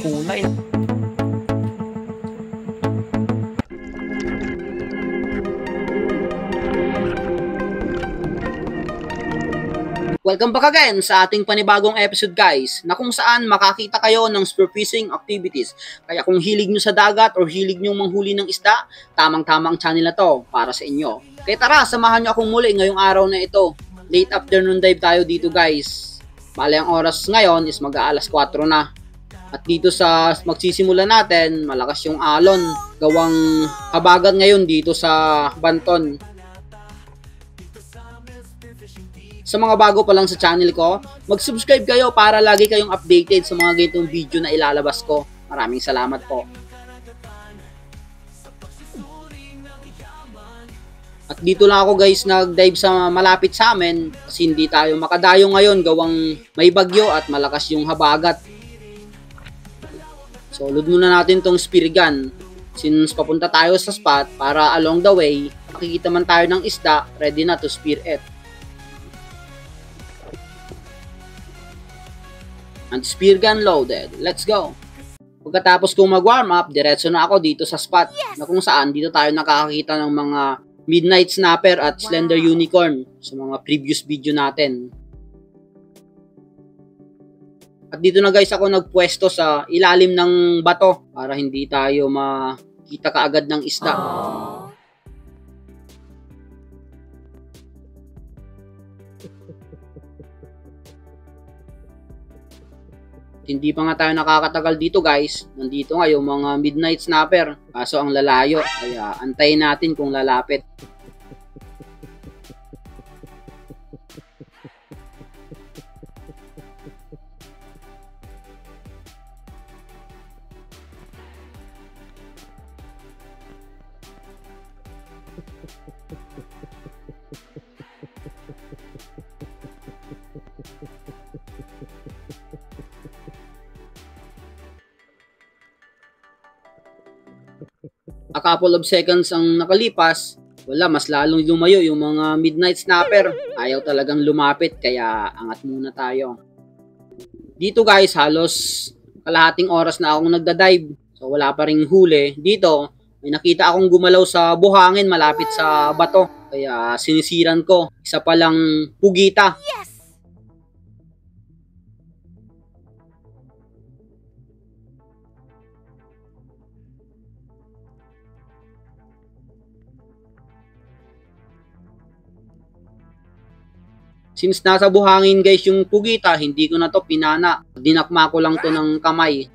kulay. Welcome back again sa ating panibagong episode guys, na kung saan makakita kayo ng spearfishing activities. Kaya kung hilig nyo sa dagat or hilig nyo manghuli ng isda, tamang-tamang channel na to para sa inyo. Kaya tara, samahan nyo akong muli ngayong araw na ito. Late afternoon dive tayo dito guys. Bale ang oras ngayon is mag-aalas 4 na. At dito sa magsisimula natin, malakas yung alon. Gawang habagat ngayon dito sa Banton. Sa mga bago pa lang sa channel ko, mag-subscribe kayo para lagi kayong updated sa mga ganitong video na ilalabas ko. Maraming salamat po. At dito lang ako guys nag-dive sa malapit sa amin kasi hindi tayo makadayo ngayon gawang may bagyo at malakas yung habagat. So load muna natin tong spear gun since papunta tayo sa spot para along the way makikita man tayo ng isda, ready na to spear it. And spear gun loaded. Let's go! Pagkatapos kong mag-warm up, diretso na ako dito sa spot na kung saan dito tayo nakakakita ng mga midnight snapper at slender unicorn sa mga previous video natin. At dito na guys ako nagpwesto sa ilalim ng bato para hindi tayo makita kaagad ng isda. Hindi pa nga tayo nakakatagal dito guys. Nandito nga yung mga midnight snapper. Kaso ang lalayo. Kaya antayin natin kung lalapit. A couple of seconds ang nakalipas, wala, mas lalong lumayo yung mga midnight snapper. Ayaw talagang lumapit, kaya angat muna tayo. Dito guys, halos kalahating oras na akong nagda-dive. So wala pa ring huli. Dito, may nakita akong gumalaw sa buhangin malapit sa bato. Kaya sinisiran ko. Isa palang pugita. Since nasa buhangin guys yung pugita, hindi ko na to pinana. Dinakma ko lang to ng kamay.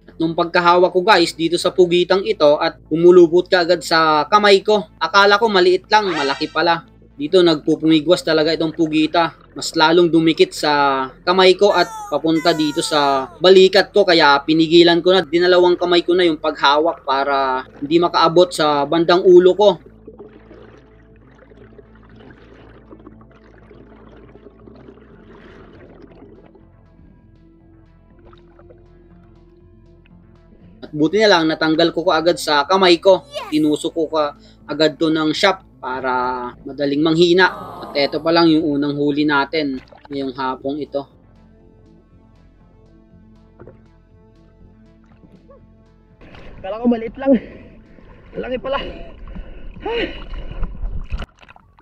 At nung pagkahawak ko guys dito sa pugitang ito at umulubot ka agad sa kamay ko. Akala ko maliit lang, malaki pala. Dito nagpupumigwas talaga itong pugita. Mas lalong dumikit sa kamay ko at papunta dito sa balikat ko. Kaya pinigilan ko na. Dinalawang kamay ko na yung paghawak para hindi makaabot sa bandang ulo ko. At buti na lang natanggal ko agad sa kamay ko. Tinusok ko agad to ng shop para madaling manghina. At eto pa lang yung unang huli natin ngayong hapong ito. Kala ko maliit lang. Malaki pala.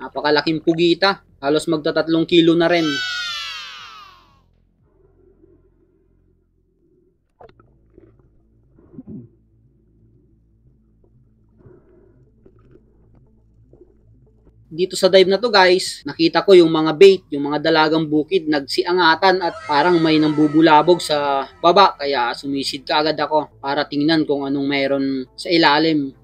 Napakalaking pugita. Halos magta3 kilo na rin. Dito sa dive na to guys, nakita ko yung mga bait, yung mga dalagang bukid nagsiangatan at parang may nambubulabog sa baba. Kaya sumisid ka agad ako para tingnan kung anong meron sa ilalim.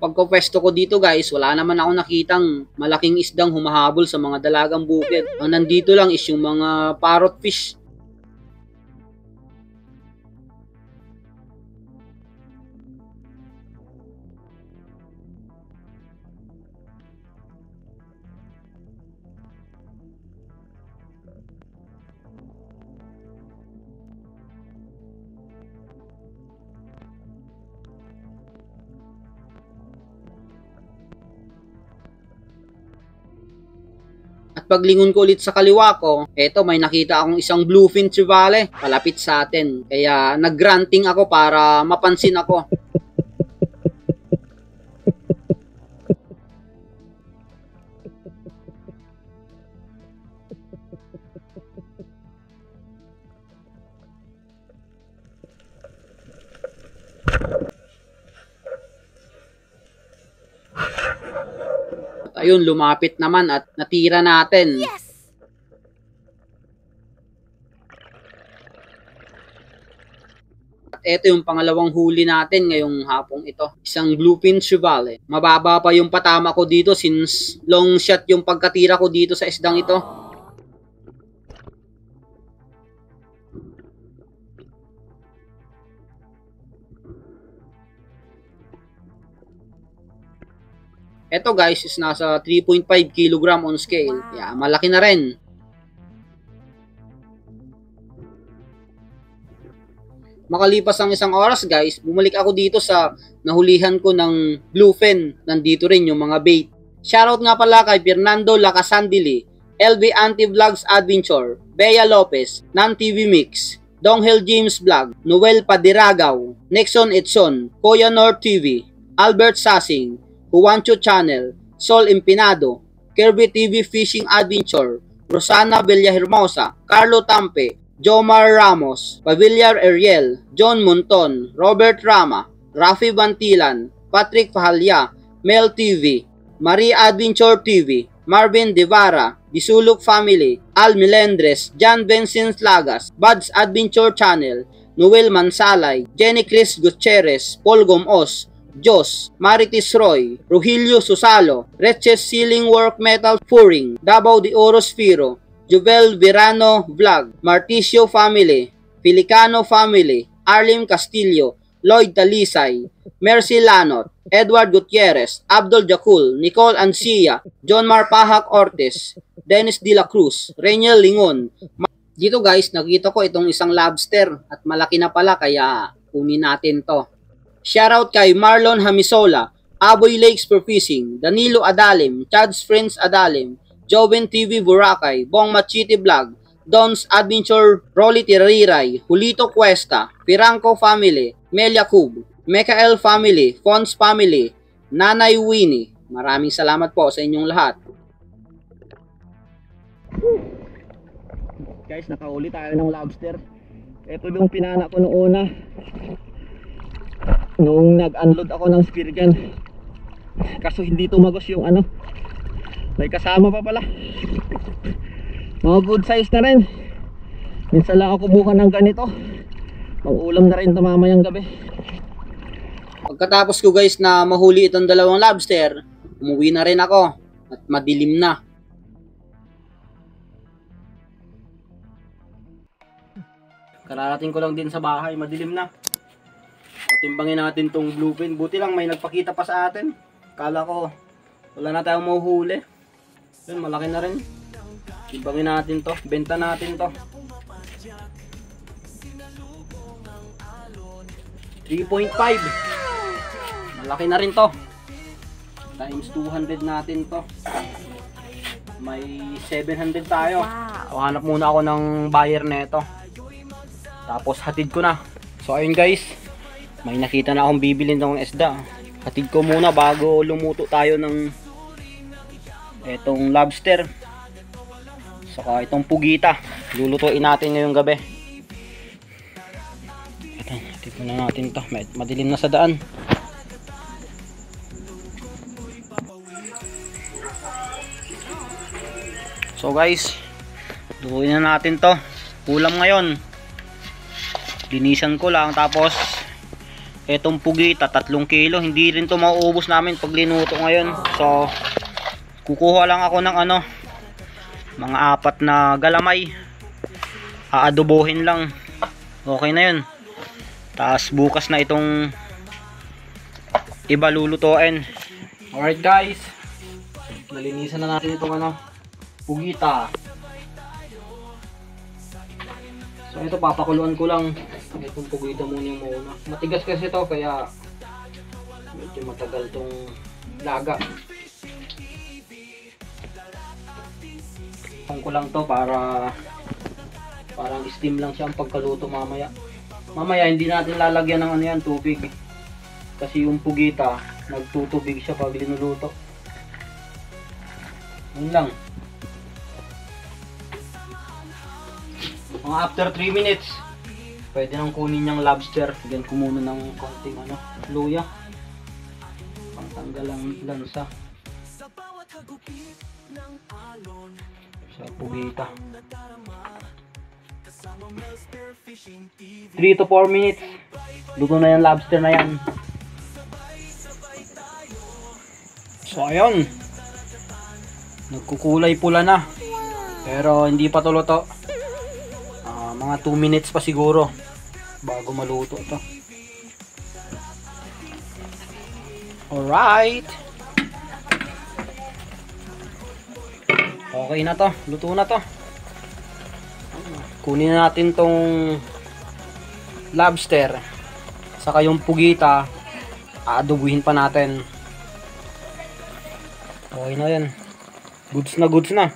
Pagkapwesto ko dito guys, wala naman ako nakitang malaking isdang humahabol sa mga dalagang bukid. Ang nandito lang is yung mga parrot fish. At paglingon ko ulit sa kaliwa ko, eto may nakita akong isang bluefin trevally palapit sa atin. Kaya nag-grunting ako para mapansin ako. Ayun, lumapit naman at natira natin. Yes! At ito yung pangalawang huli natin ngayong hapong ito. Isang bluefin trevally. Mababa pa yung patama ko dito since long shot yung pagkatira ko dito sa isdang ito. Ito guys is nasa 3.5 kg on scale. Yeah, malaki na rin. Makalipas ang isang oras guys, bumalik ako dito sa nahulihan ko ng bluefin. Nandito rin yung mga bait. Shoutout nga pala kay Fernando Lacasandili, LB Anti-Vlogs Adventure, Bea Lopez, Nan TV Mix, Donghel James Vlog, Noel Padiragaw, Nexon Edson, Koya Nor TV, Albert Sasing, Juancho Channel, Sol Empinado, Kirby TV Fishing Adventure, Rosana Villahermosa, Carlo Tampe, Jomar Ramos, Pavillar Ariel, John Monton, Robert Rama, Rafi Bantilan, Patrick Fahalya, Mel TV, Marie Adventure TV, Marvin Devara, Disuluk Family, Al Melendres, John Vincent Lagas, Buds Adventure Channel, Noel Mansalay, Jenny Chris Gutierrez, Paul Gomos, Jos, Maritis Roy, Rogelio Susalo, Reches Ceiling Work Metal Furing, Davao de Oros Firo, Jovel Virano Vlog, Marticio Family, Filicano Family, Arlim Castillo, Lloyd Talisay, Mercy Lanot, Edward Gutierrez, Abdul Jakul, Nicole Ancia, John Marpahak Ortiz, Dennis De La Cruz, Reniel Lingon. Dito guys, nakita ko itong isang lobster at malaki na pala kaya kunin natin to. Shoutout kay Marlon Hamisola, Aboy Lakes for Fishing, Danilo Adalim, Chad's Friends Adalim, Joven TV Boracay, Bong Machiti Vlog, Don's Adventure, Rolly Tirariray, Julito Cuesta, Piranco Family, Melia Cub, Mekael Family, Fons Family, Nanay Winnie. Maraming salamat po sa inyong lahat. Guys, nakauli tayo ng lobster. Ito yung pinana ko noong una. Nung nag-unload ako ng spear gun. Kaso hindi tumagos yung ano. May kasama pa pala. Mga good size na rin. Minsan lang ako kumuha ng ganito. Pang-ulam na rin ito mamayang gabi. Pagkatapos ko guys na mahuli itong dalawang lobster, umuwi na rin ako at madilim na. Kararating ko lang din sa bahay, madilim na. Timbangin natin tong bluefin. Buti lang may nagpakita pa sa atin. Kala ko wala na tayong mahuhuli. Yun, malaki na rin. Timbangin natin to. Benta natin to. 3.5. Malaki na rin to. Times 200 natin to. May 700 tayo. So, hanap muna ako ng buyer nito. Tapos hatid ko na. So ayun guys. May nakita na akong bibilin ng isda. Hatid ko muna bago lumuto tayo ng etong lobster. Saka itong pugita. Lulutuin natin ngayong gabi. Ito, hatid muna natin to. Madilim na sa daan. So guys, lutuin na natin to. Ulam ngayon. Linisan ko lang tapos Etong pugita, 3 kilo. Hindi rin to mauubos namin pag linuto ngayon. So, kukuha lang ako ng ano, mga 4 na galamay. Aadobohin lang. Okay na yun. Tapos bukas na itong iba lulutuin. Alright guys. Nalinisan na natin itong ano, pugita. So ito, papakuluan ko lang. Itong pugita muna yung mauna. Matigas kasi ito kaya medyo matagal tong laga. Ko lang to para parang steam lang siya ang pagkaluto mamaya. Mamaya hindi natin lalagyan ng ano yan, tubig. Kasi yung pugita, nagtutubig siya pag linuluto. Yun lang. Mga after 3 minutes, pwede nang kunin yung lobster. Bigyan ko muna ng konting ano, luya. Pantanggal ang lansa. Sa pugita. 3 to 4 minutes. Luto na yung lobster na yan. So ayun. Nagkukulay pula na. Pero hindi pa to luto. Mga 2 minutes pa siguro bago maluto to. Alright. Okay na to. Luto na to. Kunin na natin tong lobster. Saka yung pugita, aadobuhin pa natin. Okay na yan. Goods na goods na.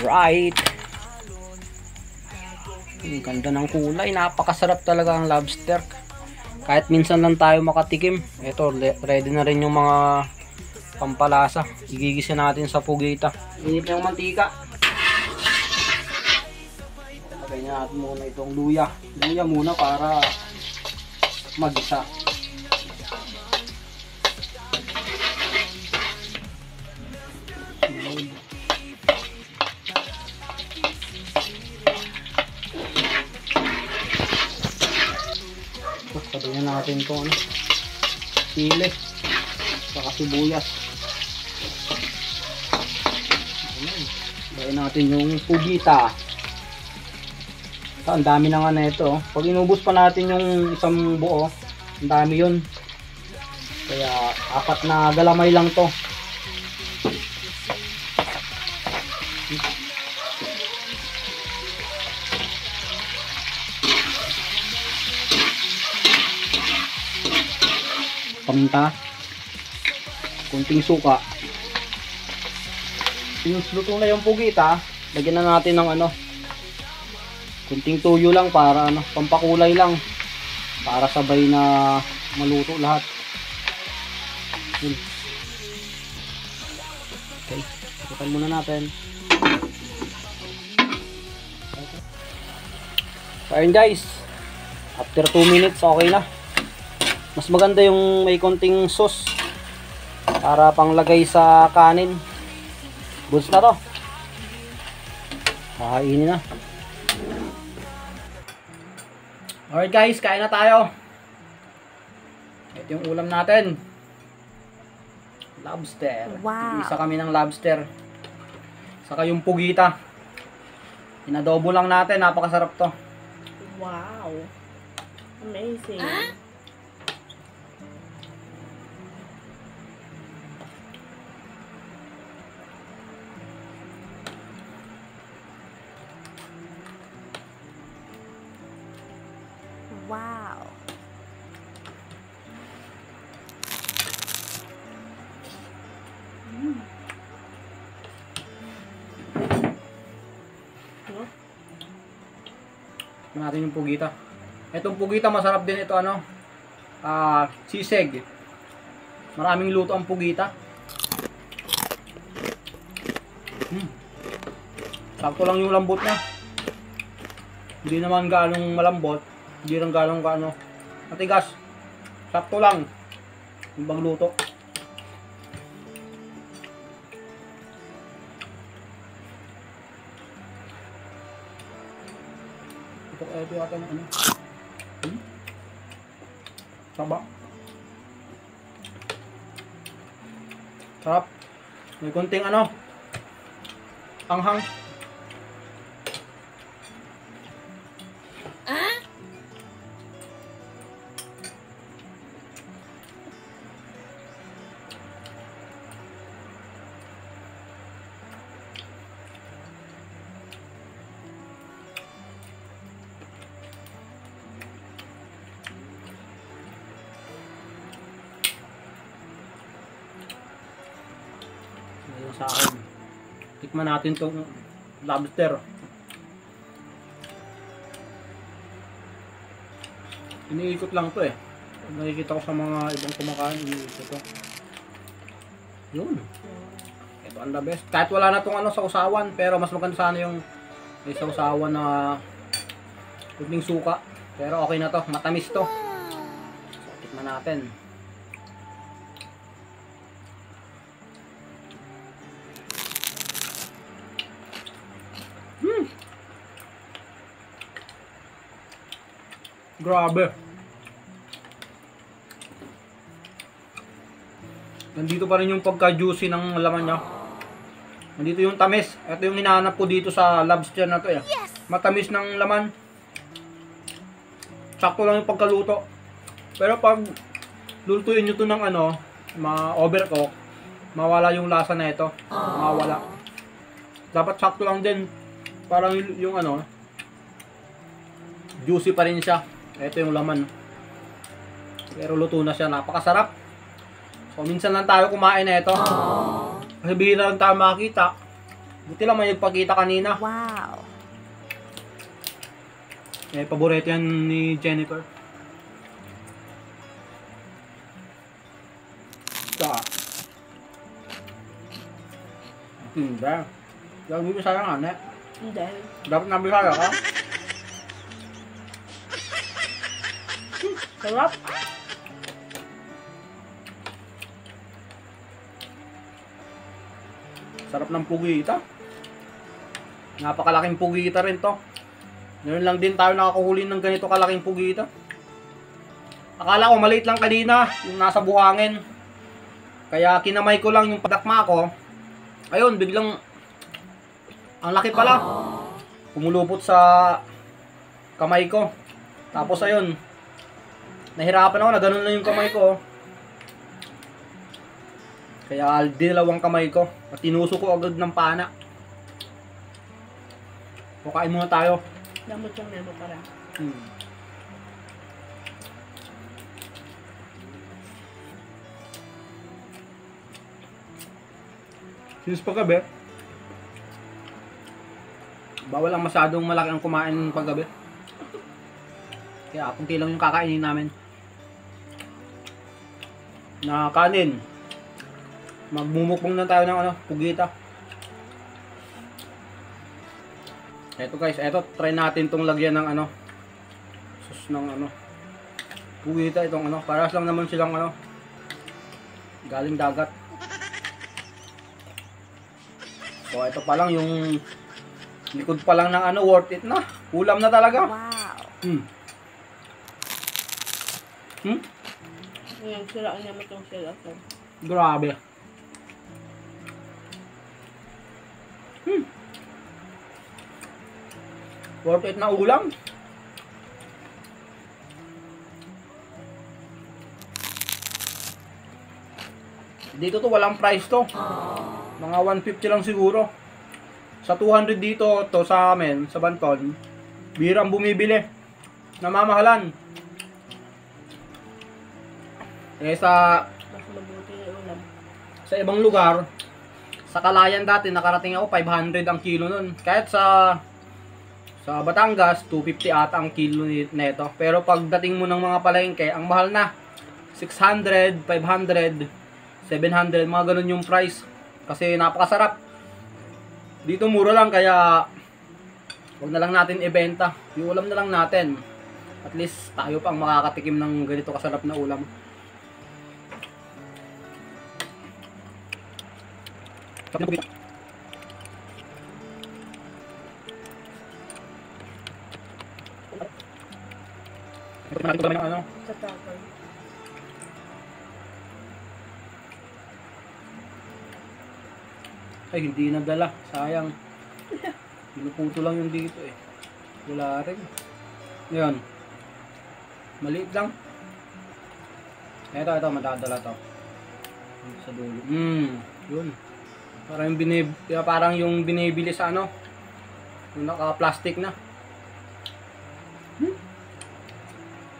Right. Ang ganda ng kulay. Napakasarap talaga ang lobster. Kahit minsan lang tayo makatikim. Ito, ready na rin yung mga pampalasa. Igigisa natin sa pugita. Init na yung mantika. Lagay na natin muna itong luya. Luya muna para magisa. Sabihin natin itong ano, sili saka sibuyas. Bayin natin yung pugita. Ang dami na nga na ito. Pag inubos pa natin yung isang buo, ang dami yun. Kaya 4 na galamay lang to. Paminta, kunting suka. Since luto na yung pugita, lagyan na natin ng ano, kunting tuyo lang para ano, pampakulay lang, para sabay na maluto lahat. Yun. Okay, ikutan muna natin. So ayun guys, after 2 minutes okay na. Mas maganda yung may konting sauce para panglagay sa kanin. Goods na to. Kakainin na. Alright guys, kain na tayo. Ito yung ulam natin. Lobster. Wow. Isa kami ng lobster. Saka yung pugita. Inadobo lang natin. Napakasarap to. Wow. Amazing. Wow. Ito natin yung pugita. Itong pugita masarap din ito ano. Sisig. Maraming luto ang pugita. Sakto lang yung lambot niya. Hindi naman galong malambot. Hindi lang galong kaano matigas. Sakto lang. Yung pagluto. Ito yata ng ano. Saba. Sarap. May konting ano. Anghang. Ayun sa akin. Tikman natin tong lobster. Iniikot lang to eh. Nakikita ko sa mga ibang kumakain, iniikot to. Yun. Ito ang the best. Kahit wala na tong ano sa usawan, pero mas maganda sana yung may sa usawan na kunting suka. Pero okay na to, matamis to. So, tikman natin. Grabe. Nandito pa rin yung pagka-juicy ng laman niya. Nandito yung tamis. Ito yung hinahanap ko dito sa lobster na to eh. Matamis ng laman. Sakto lang yung pagkaluto. Pero pag lulutuin nyo to ng ano, ma-overcook, mawala yung lasa na ito. Mawala. Dapat sakto lang din. Parang yung ano, juicy pa rin siya. Ito yung laman. Pero luto na siya. Napakasarap. So, minsan lang tayo kumain na ito. Kasi bihira lang tayo makakita. Buti lang may nagpakita kanina. Wow. Eh, paborito yan ni Jennifer. Ito ah. Hindi. Lagi ko sayang ane. Hindi. Dapat nabisaya ka. Sarap. Sarap ng pugita. Napakalaking pugita rin to. Ngayon lang din tayo nakakuhuli ng ganito kalaking pugita. Akala ko maliit lang kanina, yung nasa buhangin. Kaya kinamay ko lang yung padakma ko. Ayun, biglang ang laki pala. Pumulupot sa kamay ko. Tapos ayun, nahirapan ako na ganun lang yung kamay ko. Kaya dinalawang kamay ko. At tinusok ko agad ng pana. So kain muna tayo. Damot yung nemo para. Since paggabi, bawal ang masyadong malaki ang kumain paggabi. Kaya kunti lang yung kakainin namin. Na kanin. Magmumukbang na tayo ng ano, pugita. Eto guys, eto try natin tong lagyan ng ano, sus ng ano, pugita itong ano, paras lang naman silang ano, galing dagat. So ito pa lang yung likod pa lang ng ano, worth it na. Ulam na talaga. Wow. Ngayon, siraan naman itong sila. Grabe. Worth it na ulam. Dito to walang price to. Mga 150 lang siguro. Sa 200 dito to sa amin, sa Banton, birang bumibili. Namamahalan. Eh sa Mas mabuti yung ulam. sa ibang lugar, sa Kalayan dati nakarating ako 500 ang kilo nun. Kahit sa Batangas 250 ata ang kilo nito. Pero pagdating mo ng mga palengke, ang mahal na. 600, 500, 700, mga ganun yung price. Kasi napakasarap. Dito mura lang kaya wag na lang natin ibenta. Yung ulam na lang natin. At least tayo pang makakatikim ng ganito kasarap na ulam. Sarap na pupita. Ito natin kami ng ano. Sa tapon. Ay, hindi nadala. Sayang. Pinuputo lang yung dito eh. Wala rin. Ngayon. Maliit lang. Ito, madadala to. Sa dulo. Yun. Parang yung binibili sa ano. Yung naka-plastic na.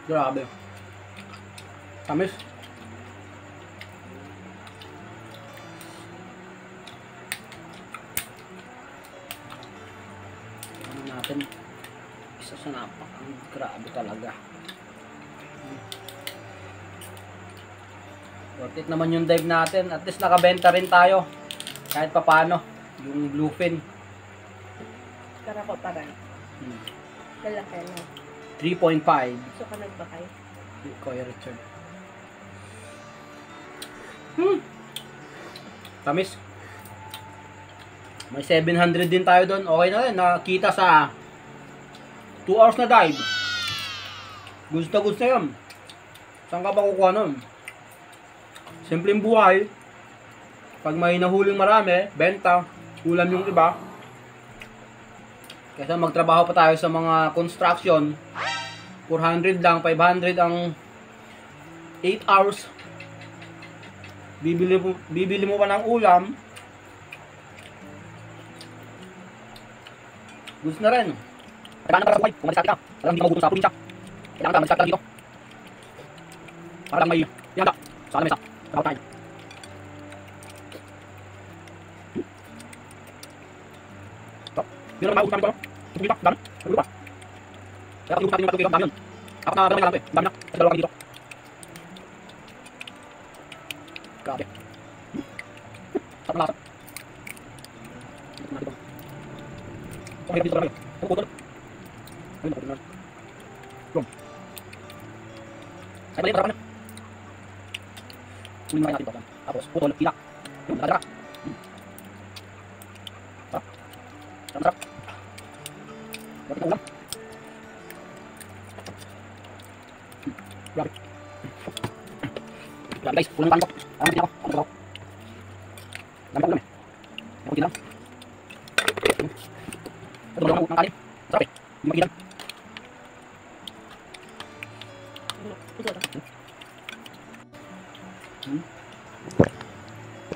Grabe. Tamis. Ano natin? Isa sa napakang grabe talaga. Worth it naman yung dive natin. At least nakabenta rin tayo. Kahit papano. Yung bluefin. Tara ko pa rin. Lalaki na. 3.5. So ka nagbakay? Kuya Richard. Tamis. May 700 din tayo doon. Okay na rin. Nakita sa 2 hours na dive. Gusto yun. Saan ka ba kukuha nun? Simpleng buhay. Pag may nahuling marami, benta. Ulam yung iba. Kaysa magtrabaho pa tayo sa mga construction. 400 lang, 500 ang 8 hours. Bibili mo pa ng ulam. Gusto na rin. Kailangan para buhay. Kung malisati ka, alam hindi ka magutom sa probinsya. Kailangan ka malisati ka lang dito. Para lang may yanda. Sa alamesa. Trabaho tayo. So, yun lang magutom namin ko. Tumita, dami. Nagulo pa. Kaya pag-ibig natin yung matutulog, dami yun. Apat na dami lang ito eh. Dami na. Kasi dalawa kami dito. Grabe. Sarap na lasa. So, may dito lang yun. Ano putol? Ayun, putol na. Boom. Ay, balik, sarap na. Sumin natin ito. Tapos, putol, hilak. Yun, nakadara. Sarap. Sarap. Bakit ang ulam? Grabe. Grabe guys, pulang panin ko. Alam din ako. Ano ba? Dami ko ulam eh. May kunti lang. Ito lang ng kanin. Sarap eh. Hindi makilang. Ito lang.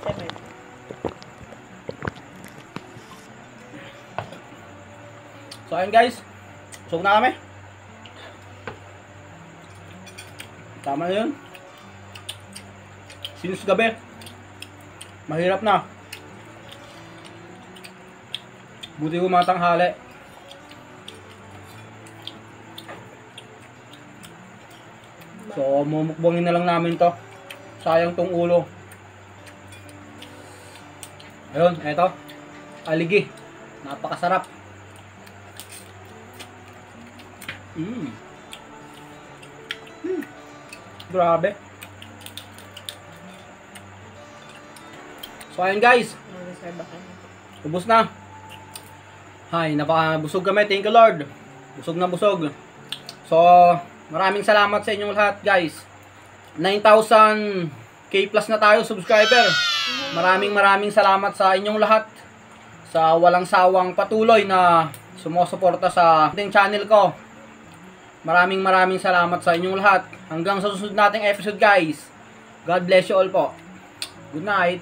7. So ayun guys. Busog na kami. Tama na yun. Since gabi. Mahirap na. Buti ko mga tanghali. So mumukbangin na lang namin to. Sayang tong ulo. Ayun, eto. Aligi. Napakasarap. Grabe. So ayun guys, Mag-reserve ka na. ubos na. Hay, napakabusog kami. Thank you Lord. Busog na busog. So, maraming salamat sa inyong lahat guys. 9,000k plus na tayo subscriber. Maraming salamat sa inyong lahat. Sa walang sawang patuloy na sumusuporta sa ating channel ko. Maraming salamat sa inyong lahat. Hanggang sa susunod nating episode guys. God bless you all po. Good night.